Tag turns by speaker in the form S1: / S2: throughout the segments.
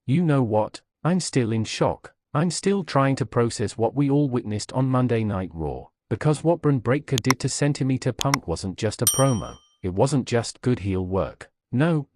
S1: You know what? I'm still in shock. I'm still trying to process what we all witnessed on Monday Night Raw. Because what Bron Breakker did to Centimeter Punk wasn't just a promo. It wasn't just good heel work. No.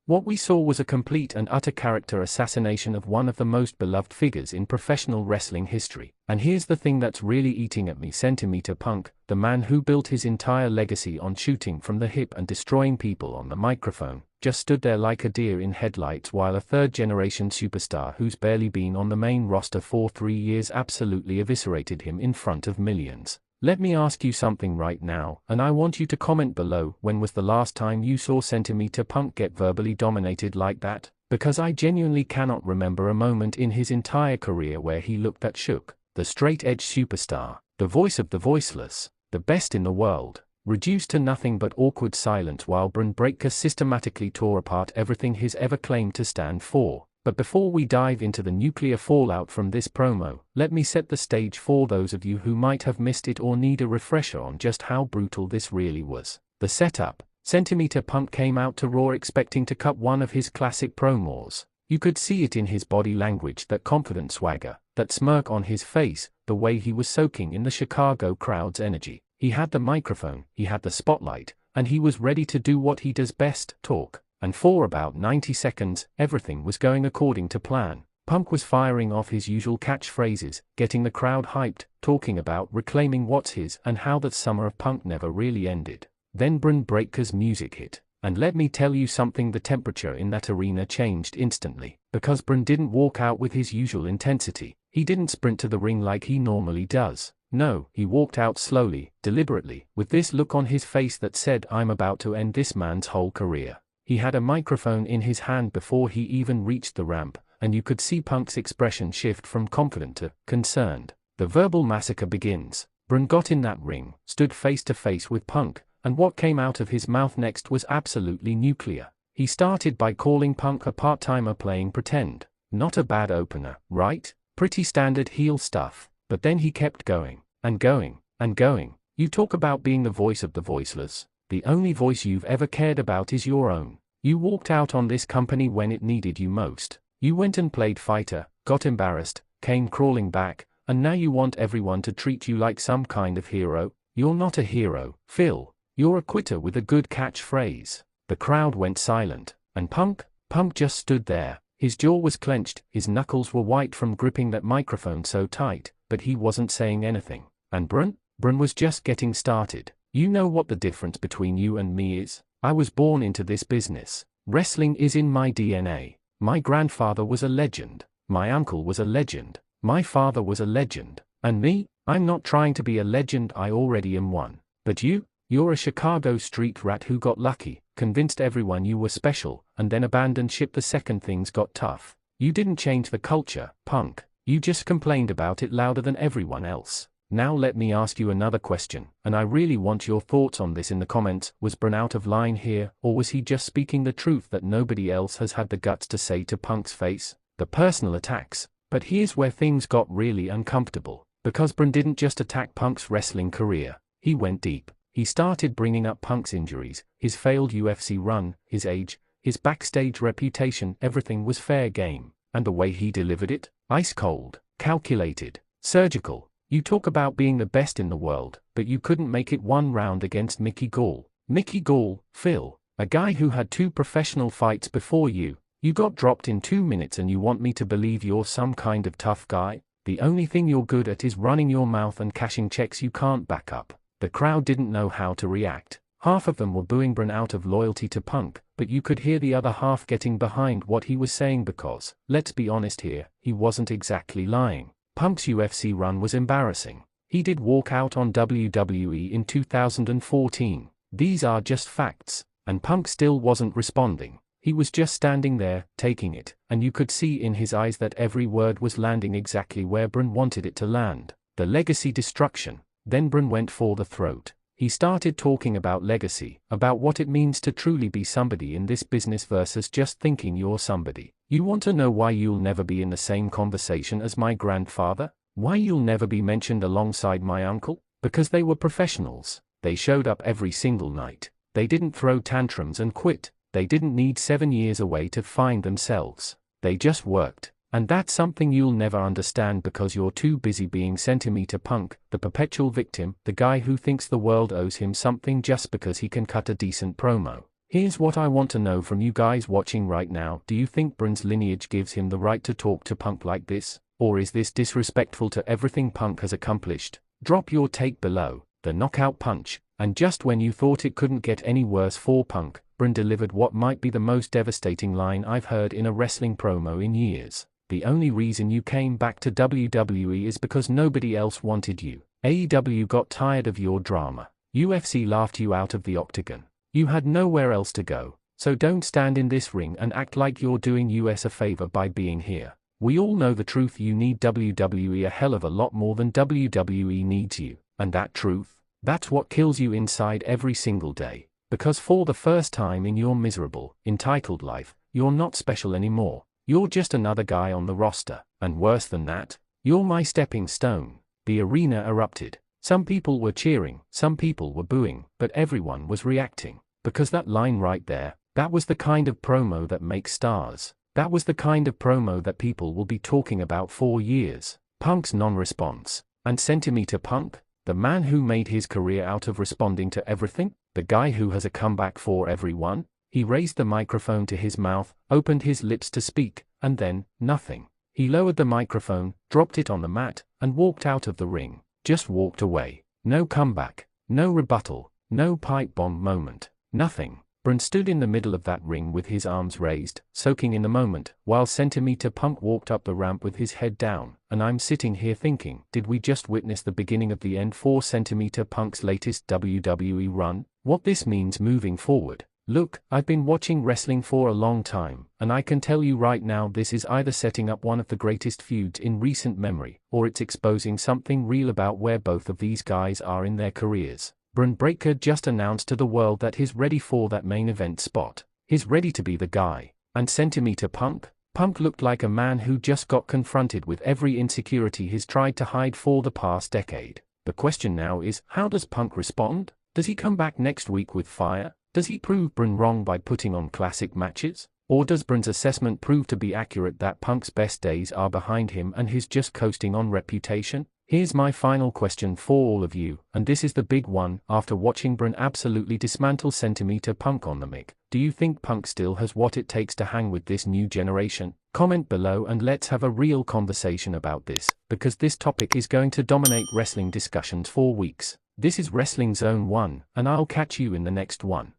S1: What we saw was a complete and utter character assassination of one of the most beloved figures in professional wrestling history. And here's the thing that's really eating at me: Centimeter Punk, the man who built his entire legacy on shooting from the hip and destroying people on the microphone, just stood there like a deer in headlights while a third-generation superstar who's barely been on the main roster for 3 years absolutely eviscerated him in front of millions. Let me ask you something right now, and I want you to comment below. When was the last time you saw Centimeter Punk get verbally dominated like that? Because I genuinely cannot remember a moment in his entire career where he looked that shook. The straight-edge superstar, the voice of the voiceless, the best in the world, reduced to nothing but awkward silence while Bron Breakker systematically tore apart everything he's ever claimed to stand for. But before we dive into the nuclear fallout from this promo, let me set the stage for those of you who might have missed it or need a refresher on just how brutal this really was. The setup: Centimeter Punk came out to Raw expecting to cut one of his classic promos. You could see it in his body language, that confident swagger, that smirk on his face, the way he was soaking in the Chicago crowd's energy. He had the microphone, he had the spotlight, and he was ready to do what he does best: talk. And for about 90 seconds, everything was going according to plan. Punk was firing off his usual catchphrases, getting the crowd hyped, talking about reclaiming what's his and how the summer of Punk never really ended. Then Bron Breakker's music hit. And let me tell you something: the temperature in that arena changed instantly. Because Bron didn't walk out with his usual intensity. He didn't sprint to the ring like he normally does. No, he walked out slowly, deliberately, with this look on his face that said, "I'm about to end this man's whole career." He had a microphone in his hand before he even reached the ramp, and you could see Punk's expression shift from confident to concerned. The verbal massacre begins. Bron got in that ring, stood face to face with Punk, and what came out of his mouth next was absolutely nuclear. He started by calling Punk a part-timer playing pretend. Not a bad opener, right? Pretty standard heel stuff. But then he kept going, and going, and going. You talk about being the voice of the voiceless. The only voice you've ever cared about is your own. You walked out on this company when it needed you most. You went and played fighter, got embarrassed, came crawling back, and now you want everyone to treat you like some kind of hero. You're not a hero, Phil. You're a quitter with a good catchphrase. The crowd went silent, and Punk just stood there. His jaw was clenched, his knuckles were white from gripping that microphone so tight, but he wasn't saying anything. And Bron was just getting started. You know what the difference between you and me is? I was born into this business. Wrestling is in my DNA. My grandfather was a legend. My uncle was a legend. My father was a legend. And me? I'm not trying to be a legend, I already am one. But you're a Chicago street rat who got lucky, convinced everyone you were special, and then abandoned ship the second things got tough. You didn't change the culture, Punk. You just complained about it louder than everyone else. Now let me ask you another question, and I really want your thoughts on this in the comments. Was Bron out of line here, or was he just speaking the truth that nobody else has had the guts to say to Punk's face? The personal attacks. But here's where things got really uncomfortable. Because Bron didn't just attack Punk's wrestling career. He went deep. He started bringing up Punk's injuries, his failed UFC run, his age, his backstage reputation. Everything was fair game. And the way he delivered it? Ice cold, calculated, surgical. You talk about being the best in the world, but you couldn't make it one round against Mickey Gall. Mickey Gall, Phil, a guy who had 2 professional fights before you. You got dropped in 2 minutes and you want me to believe you're some kind of tough guy? The only thing you're good at is running your mouth and cashing checks you can't back up. The crowd didn't know how to react. Half of them were booing Bron out of loyalty to Punk, but you could hear the other half getting behind what he was saying because, let's be honest here, he wasn't exactly lying. Punk's UFC run was embarrassing. He did walk out on WWE in 2014. These are just facts. And Punk still wasn't responding. He was just standing there, taking it, and you could see in his eyes that every word was landing exactly where Bron wanted it to land. The legacy destruction. Then Bron went for the throat. He started talking about legacy, about what it means to truly be somebody in this business versus just thinking you're somebody. You want to know why you'll never be in the same conversation as my grandfather? Why you'll never be mentioned alongside my uncle? Because they were professionals. They showed up every single night. They didn't throw tantrums and quit. They didn't need 7 years away to find themselves. They just worked. And that's something you'll never understand because you're too busy being Centimeter Punk, the perpetual victim, the guy who thinks the world owes him something just because he can cut a decent promo. Here's what I want to know from you guys watching right now. Do you think Bron's lineage gives him the right to talk to Punk like this? Or is this disrespectful to everything Punk has accomplished? Drop your take below. The knockout punch. And just when you thought it couldn't get any worse for Punk, Bron delivered what might be the most devastating line I've heard in a wrestling promo in years. The only reason you came back to WWE is because nobody else wanted you. AEW got tired of your drama. UFC laughed you out of the octagon. You had nowhere else to go, so don't stand in this ring and act like you're doing US a favor by being here. We all know the truth. You need WWE a hell of a lot more than WWE needs you, and that truth, that's what kills you inside every single day. Because for the first time in your miserable, entitled life, you're not special anymore. You're just another guy on the roster, and worse than that, you're my stepping stone. The arena erupted. Some people were cheering, some people were booing, but everyone was reacting. Because that line right there, that was the kind of promo that makes stars. That was the kind of promo that people will be talking about for years. Punk's non-response. And Centimeter Punk, the man who made his career out of responding to everything, the guy who has a comeback for everyone. He raised the microphone to his mouth, opened his lips to speak, and then, nothing. He lowered the microphone, dropped it on the mat, and walked out of the ring. Just walked away. No comeback, no rebuttal, no pipe bomb moment, nothing. Bron stood in the middle of that ring with his arms raised, soaking in the moment, while Centimeter Punk walked up the ramp with his head down, and I'm sitting here thinking, did we just witness the beginning of the end for Centimeter Punk's latest WWE run? What this means moving forward? Look, I've been watching wrestling for a long time, and I can tell you right now this is either setting up one of the greatest feuds in recent memory, or it's exposing something real about where both of these guys are in their careers. Bron Breakker just announced to the world that he's ready for that main event spot. He's ready to be the guy. And Centimeter Punk? Punk looked like a man who just got confronted with every insecurity he's tried to hide for the past decade. The question now is, how does Punk respond? Does he come back next week with fire? Does he prove Bron wrong by putting on classic matches? Or does Bron's assessment prove to be accurate that Punk's best days are behind him and he's just coasting on reputation? Here's my final question for all of you, and this is the big one. After watching Bron absolutely dismantle Centimeter Punk on the mic, do you think Punk still has what it takes to hang with this new generation? Comment below and let's have a real conversation about this, because this topic is going to dominate wrestling discussions for weeks. This is Wrestling Zone 1, and I'll catch you in the next one.